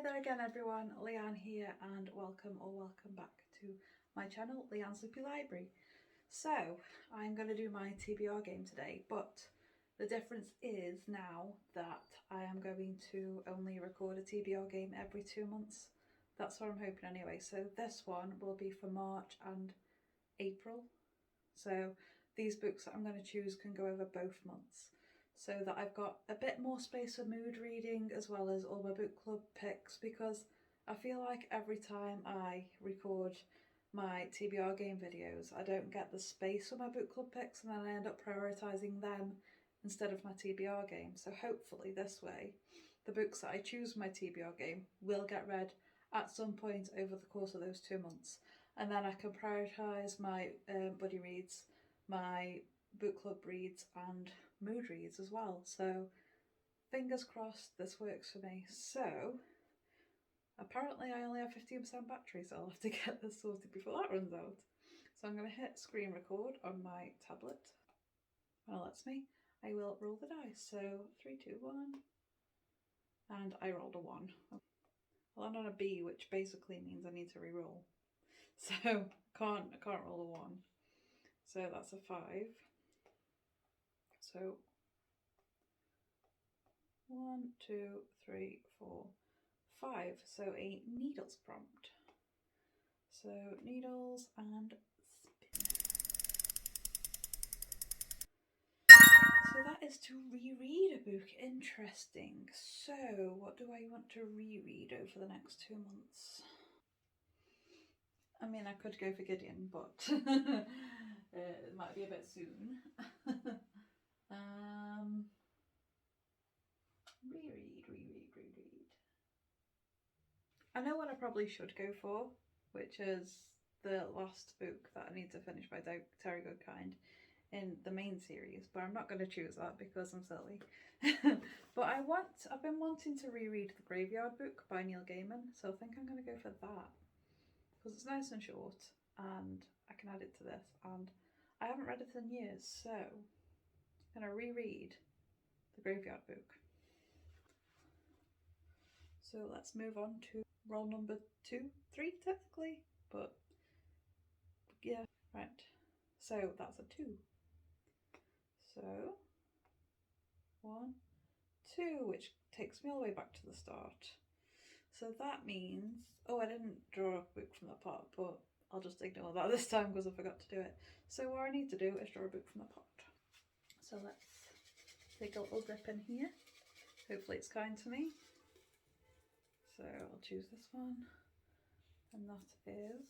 there again everyone, Leanne here and welcome back to my channel, Leanne's Sleepy Library. So, I'm going to do my TBR game today, but the difference is now that I am going to only record a TBR game every 2 months. That's what I'm hoping anyway. So this one will be for March and April. So these books that I'm going to choose can go over both months, so that I've got a bit more space for mood reading as well as all my book club picks, because I feel like every time I record my TBR game videos I don't get the space for my book club picks, and then I end up prioritising them instead of my TBR game. So hopefully this way the books that I choose for my TBR game will get read at some point over the course of those 2 months, and then I can prioritise my buddy reads, my book club reads and mood reads as well. So fingers crossed this works for me. So apparently I only have 15% battery, so I'll have to get this sorted before that runs out. So I'm going to hit screen record on my tablet. When it lets me, I will roll the dice. So 3, 2, 1, and I rolled a 1. I landed on a B, which basically means I need to re-roll. So I can't roll a 1. So that's a 5. So 1, 2, 3, 4, 5. So a needles prompt. So needles and spin. So that is to reread a book. Interesting. So what do I want to reread over the next 2 months? I mean, I could go for Gideon, but it might be a bit soon. Reread. I know what I probably should go for, which is the last book that I need to finish by Terry Goodkind in the main series, but I'm not going to choose that because I'm silly. But I've been wanting to reread The Graveyard Book by Neil Gaiman, so I think I'm going to go for that because it's nice and short and I can add it to this, and I haven't read it in years, so I'm going to reread The Graveyard Book. So let's move on to roll number 2, 3 technically, but yeah, right. So that's a 2. So 1, 2, which takes me all the way back to the start. So that means, oh, I didn't draw a book from the pot, but I'll just ignore that this time because I forgot to do it. So what I need to do is draw a book from the pot. So let's take a little dip in here. Hopefully it's kind to me. So I'll choose this one, and that is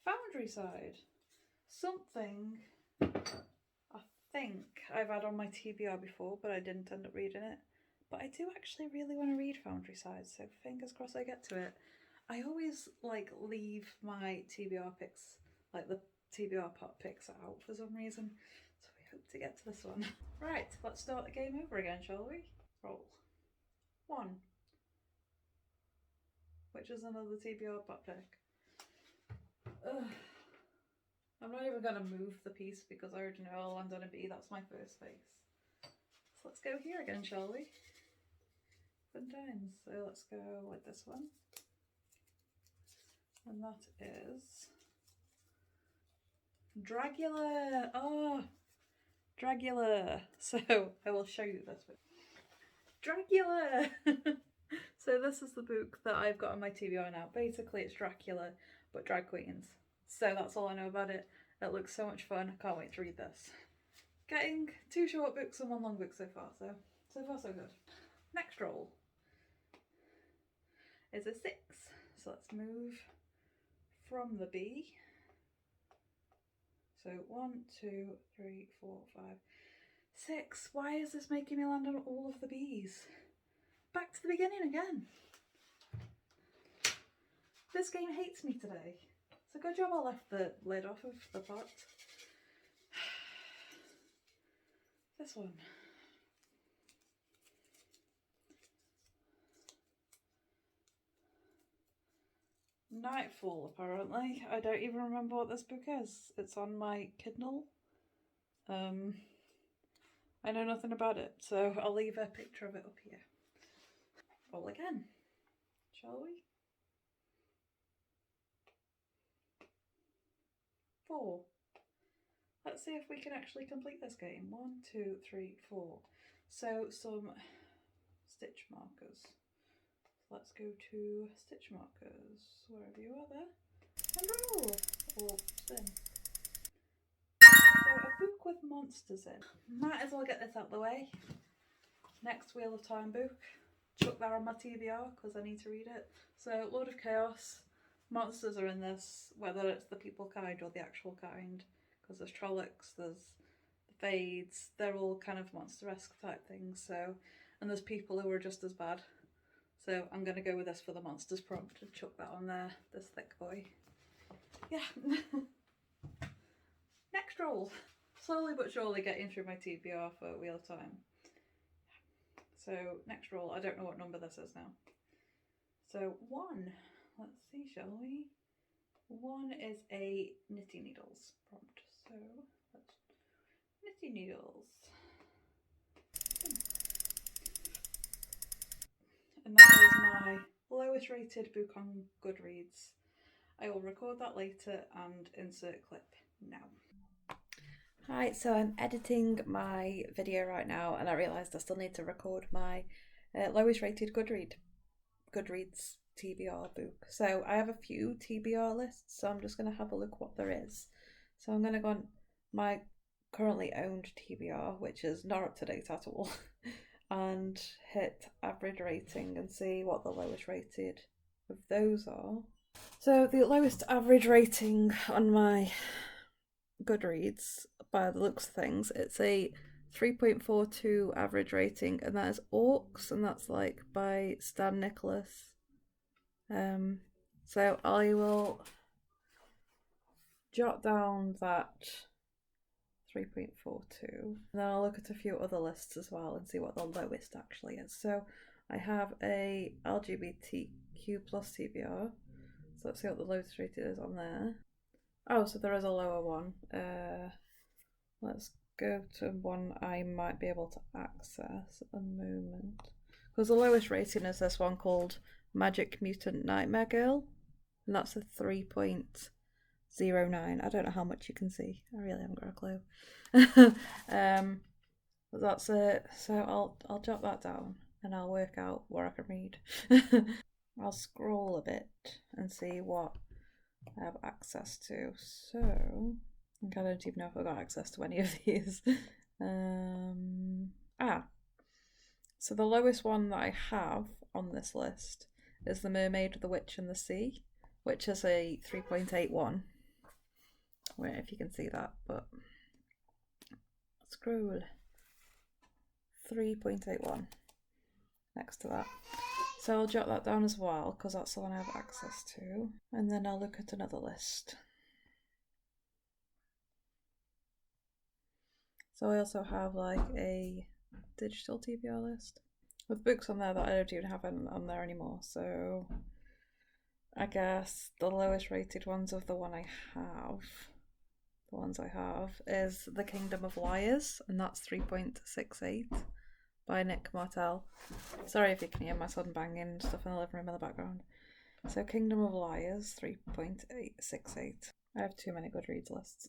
Foundry Side. Something I think I've had on my TBR before, but I didn't end up reading it. But I do actually really want to read Foundry Side, so fingers crossed I get to it. I always leave my TBR picks, like the TBR pot picks out for some reason. So we hope to get to this one. Right, let's start the game over again, shall we? Roll. 1. Which is another TBR pot pick. Ugh. I'm not even going to move the piece because I already know I'll land on a B. That's my first space. So let's go here again, shall we? Fun times. So let's go with this one. And that is Dragula. Oh, Dragula. So I will show you this book. Dragula. So this is the book that I've got on my TBR now. Basically it's Dracula, but drag queens. So that's all I know about it. It looks so much fun. I can't wait to read this. Getting 2 short books and 1 long book so far. So far so good. Next roll is a 6. So let's move from the B. So 1, 2, 3, 4, 5, 6. Why is this making me land on all of the B's? Back to the beginning again. This game hates me today. So good job I left the lid off of the pot. This one. Nightfall, apparently. I don't even remember what this book is. It's on my Kindle. I know nothing about it, so I'll leave a picture of it up here. Roll again, shall we? 4. Let's see if we can actually complete this game. 1, 2, 3, 4. So some stitch markers. Let's go to stitch markers, wherever you are there, and roll, or spin. So a book with monsters in. Might as well get this out of the way. Next Wheel of Time book. Chuck that on my TBR because I need to read it. So Lord of Chaos. Monsters are in this, whether it's the people kind or the actual kind. Because there's Trollocs, there's the Fades. They're all kind of monster-esque type things. So, and there's people who are just as bad. So I'm going to go with this for the monsters prompt and chuck that on there, this thick boy. Yeah. Next roll. Slowly but surely getting through my TBR for Wheel of Time. So next roll, I don't know what number this is now. So 1, let's see, shall we? 1 is a knitting needles prompt. So let's knitting needles. And that is my lowest rated book on Goodreads. I will record that later and insert clip now. Hi, so I'm editing my video right now and I realised I still need to record my lowest rated Goodreads TBR book. So I have a few TBR lists, so I'm just going to have a look what there is. So I'm going to go on my currently owned TBR, which is not up to date at all, and hit average rating and see what the lowest rated of those are. So the lowest average rating on my Goodreads, by the looks of things, it's a 3.42 average rating, and that is Orcs, and that's like by Stan Nicholas. So I will jot down that 3.42, and then I'll look at a few other lists as well and see what the lowest actually is. So I have a LGBTQ plus TBR, so let's see what the lowest rated is on there. Oh, so there is a lower one. Let's go to one I might be able to access at the moment. Because the lowest rating is this one called Magic Mutant Nightmare Girl, and that's a 3.09. I don't know how much you can see. I really haven't got a clue. But that's it. So I'll jot that down and I'll work out what I can read. I'll scroll a bit and see what I have access to. So I don't even know if I've got access to any of these. So the lowest one that I have on this list is The Mermaid, the Witch and the Sea, which is a 3.81. Wait if you can see that, but scroll. 3.81 next to that. So I'll jot that down as well because that's the one I have access to. And then I'll look at another list. So I also have like a digital TBR list with books on there that I don't even have on there anymore. So I guess the lowest rated ones of the ones I have, is The Kingdom of Liars, and that's 3.68 by Nick Martell. Sorry if you can hear my son banging stuff in the living room in the background. So Kingdom of Liars, 3.868. I have too many Goodreads lists.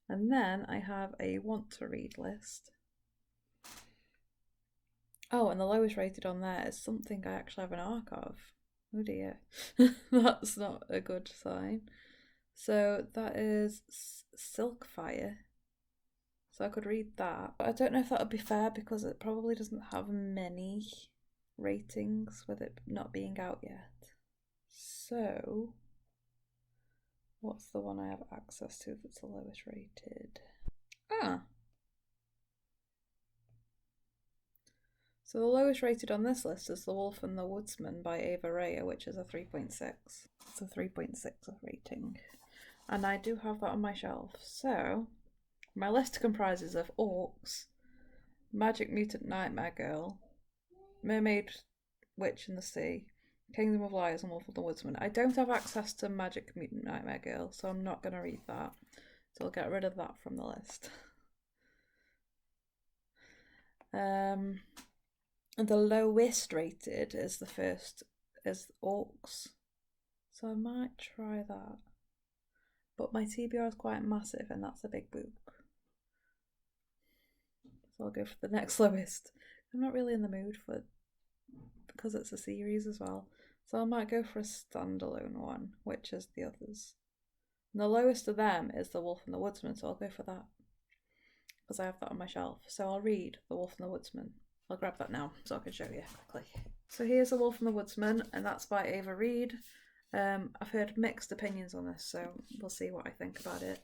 And then I have a want to read list. Oh, and the lowest rated on there is something I actually have an arc of. Oh dear. That's not a good sign. So that is Silkfire. So I could read that. But I don't know if that would be fair because it probably doesn't have many ratings with it not being out yet. So what's the one I have access to that's the lowest rated? So the lowest rated on this list is The Wolf and the Woodsman by Ava Raya, which is a 3.6. It's a 3.6 rating. And I do have that on my shelf. So my list comprises of Orcs, Magic Mutant Nightmare Girl, Mermaid, Witch and the Sea, Kingdom of Liars and Wolf and the Woodsman. I don't have access to Magic Mutant Nightmare Girl, so I'm not going to read that. So I'll get rid of that from the list. And the lowest rated is the first, is Orcs. So I might try that. But my TBR is quite massive and that's a big book. So I'll go for the next lowest. I'm not really in the mood for, because it's a series as well. So I might go for a standalone one, which is the others. And the lowest of them is The Wolf and the Woodsman, so I'll go for that. Because I have that on my shelf. So I'll read The Wolf and the Woodsman. I'll grab that now so I can show you quickly. So here's The Wolf and the Woodsman, and that's by Ava Reid. I've heard mixed opinions on this, so we'll see what I think about it.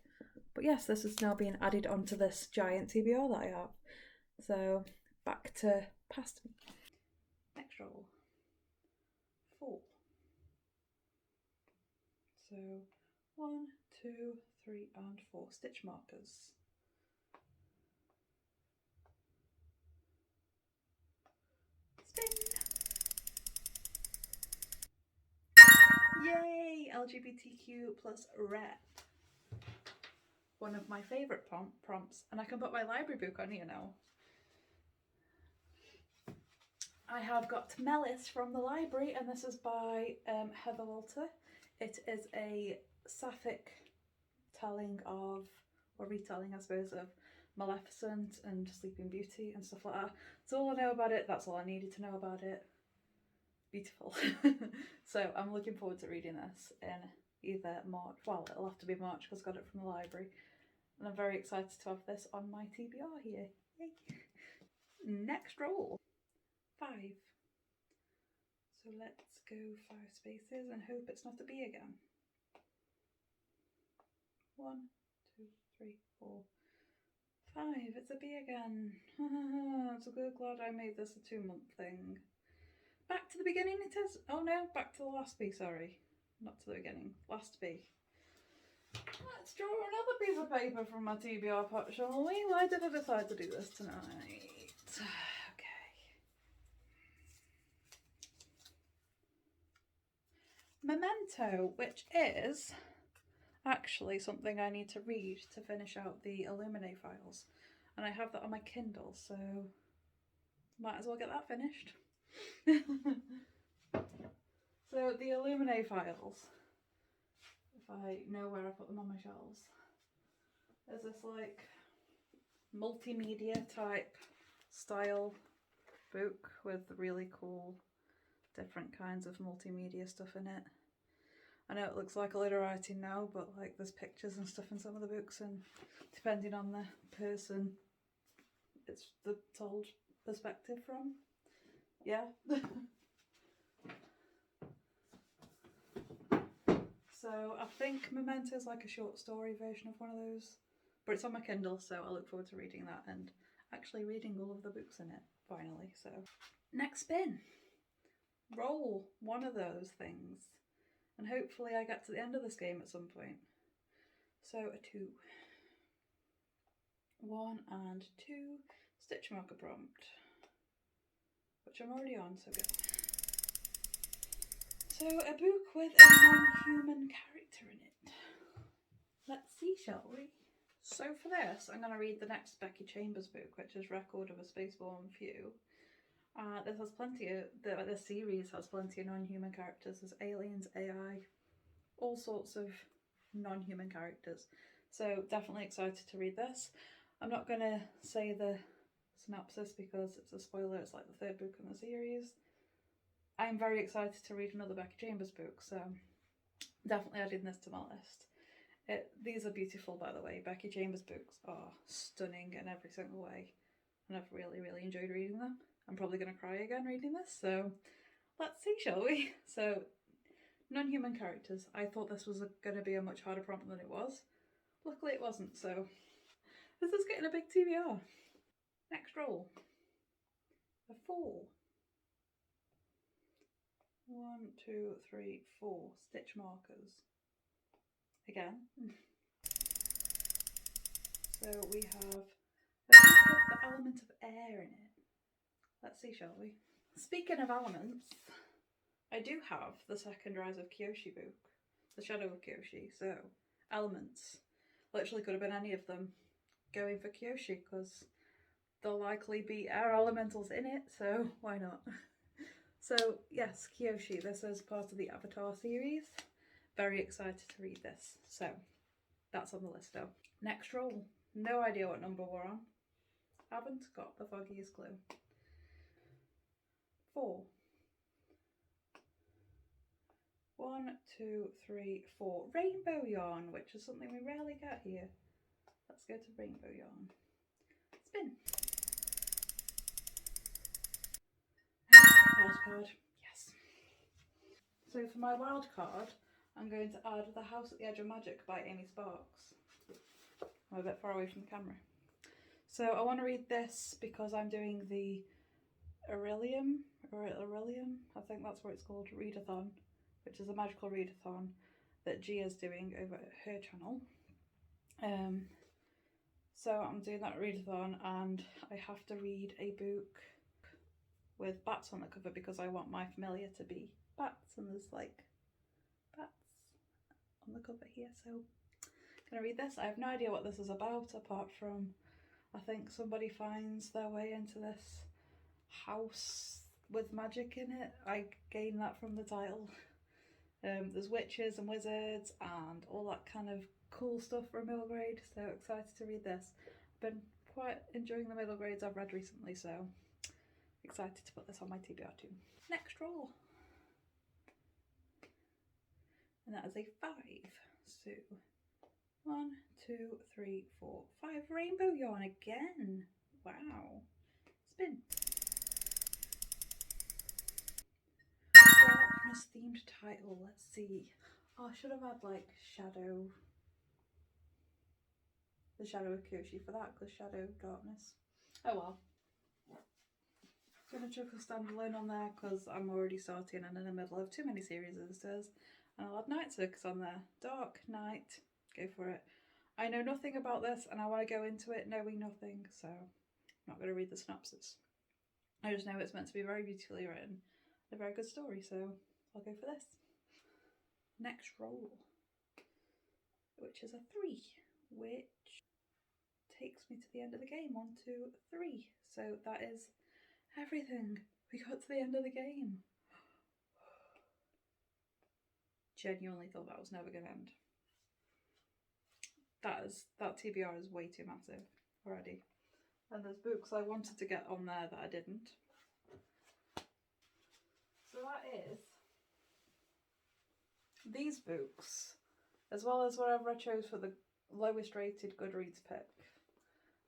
But yes, this is now being added onto this giant TBR that I have. So back to past me. Next roll. 4. So 1, 2, 3 and 4 stitch markers. Spin! Yay! LGBTQ plus red. One of my favourite prompts, and I can put my library book on here now. I have got Melis from the library, and this is by Heather Walter. It is a sapphic telling of, or retelling I suppose, of Maleficent and Sleeping Beauty and stuff like that. That's all I know about it, that's all I needed to know about it. Beautiful. So I'm looking forward to reading this in either March, well it'll have to be March because I got it from the library, and I'm very excited to have this on my TBR here. Yay. Next roll. 5. So let's go 5 spaces and hope it's not a B again. 1, 2, 3, 4, 5. It's a B again. I'm so glad I made this a 2-month thing. Back to the beginning it is. Oh no, back to the last B, sorry. Not to the beginning. Last B. Let's draw another piece of paper from my TBR pot, shall we? Why did I decide to do this tonight? Okay. Memento, which is actually something I need to read to finish out the Illuminate files. And I have that on my Kindle, so might as well get that finished. So the Illuminate files, if I know where I put them on my shelves, there's this like multimedia type style book with really cool different kinds of multimedia stuff in it. I know it looks like a lot of writing now, but like there's pictures and stuff in some of the books, and depending on the person it's the told perspective from. Yeah. So I think Memento is like a short story version of one of those, but it's on my Kindle, so I look forward to reading that and actually reading all of the books in it finally. So next spin. Roll one of those things, and hopefully I get to the end of this game at some point. So a 2. 1 and 2 stitch marker prompt, which I'm already on, so good. So a book with a non-human character in it. Let's see, shall we? So for this, I'm going to read the next Becky Chambers book, which is Record of a Spaceborne Few. This has plenty of, the series has plenty of non-human characters. There's aliens, AI, all sorts of non-human characters. So definitely excited to read this. I'm not going to say the synopsis because it's a spoiler, it's like the 3rd book in the series. I'm very excited to read another Becky Chambers book, so definitely adding this to my list. These are beautiful, by the way. Becky Chambers books are stunning in every single way, and I've really, really enjoyed reading them. I'm probably going to cry again reading this, so let's see, shall we? So, non-human characters. I thought this was going to be a much harder prompt than it was. Luckily it wasn't, so this is getting a big TBR. Next roll. A 4. 1, 2, 3, 4 stitch markers. Again. So we have a bit of the element of air in it. Let's see, shall we? Speaking of elements, I do have the second Rise of Kyoshi book, The Shadow of Kyoshi, so elements. Literally could have been any of them going for Kyoshi because there'll likely be air elementals in it, so why not? So yes, Kyoshi, this is part of the Avatar series. Very excited to read this. So that's on the list though. Next roll. No idea what number we're on. Haven't got the foggiest clue. 4. 1, 2, 3, 4. Rainbow yarn, which is something we rarely get here. Let's go to rainbow yarn. Spin. Wild card. Yes. So for my wild card, I'm going to add The House at the Edge of Magic by Amy Sparks. I'm a bit far away from the camera. So I want to read this because I'm doing the Aurelium, I think that's what it's called, readathon, which is a magical readathon that Gia's doing over at her channel. So I'm doing that readathon and I have to read a book with bats on the cover because I want my familiar to be bats, and there's like bats on the cover here. So I'm gonna read this. I have no idea what this is about apart from I think somebody finds their way into this house with magic in it. I gained that from the title. There's witches and wizards and all that kind of cool stuff for a middle grade, so excited to read this. I've been quite enjoying the middle grades I've read recently, so excited to put this on my TBR too. Next roll. And that is a 5. So 1, 2, 3, 4, 5. Rainbow yarn again. Wow. Spin. Darkness themed title. Let's see. Oh, I should have had like shadow. The shadow of Kyoshi for that, because shadow, darkness. Oh well. I'm gonna chuck a standalone on there because I'm already starting and in the middle of too many series as and I'll add Night Circus on there. Dark, night, go for it. I know nothing about this and I want to go into it knowing nothing, so I'm not going to read the synopsis. I just know it's meant to be very beautifully written, a very good story, so I'll go for this. Next roll, which is a 3, which takes me to the end of the game. 1, 2, 3. So that is everything. We got to the end of the game. Genuinely thought that was never going to end. That TBR is way too massive already. And there's books I wanted to get on there that I didn't. So that is these books, as well as whatever I chose for the lowest rated Goodreads pick,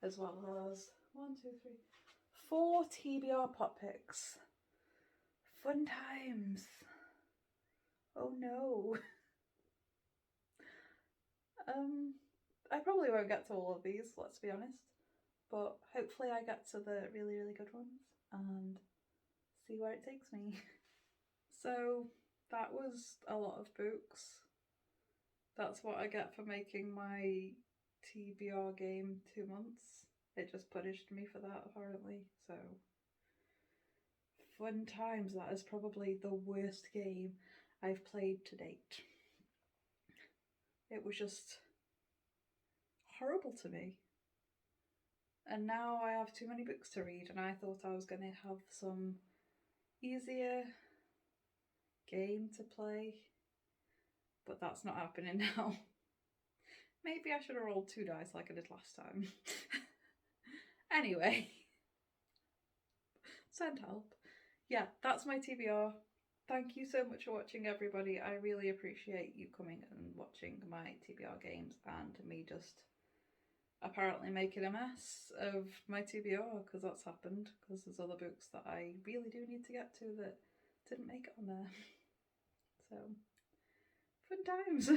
as well as 1, 2, 3, 4 TBR pop picks. Fun times. Oh no. I probably won't get to all of these, let's be honest, but hopefully I get to the really, really good ones and see where it takes me. So that was a lot of books. That's what I get for making my TBR game 2 months. It just punished me for that apparently, so fun times. That is probably the worst game I've played to date. It was just horrible to me. And now I have too many books to read, and I thought I was going to have some easier game to play, but that's not happening now. Maybe I should have rolled 2 dice like I did last time. Anyway, send help. Yeah, that's my TBR. Thank you so much for watching, everybody. I really appreciate you coming and watching my TBR games and me just apparently making a mess of my TBR, because that's happened, because there's other books that I really do need to get to that didn't make it on there. So, fun times.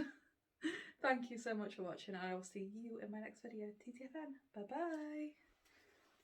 Thank you so much for watching. I will see you in my next video. TTFN. Bye bye.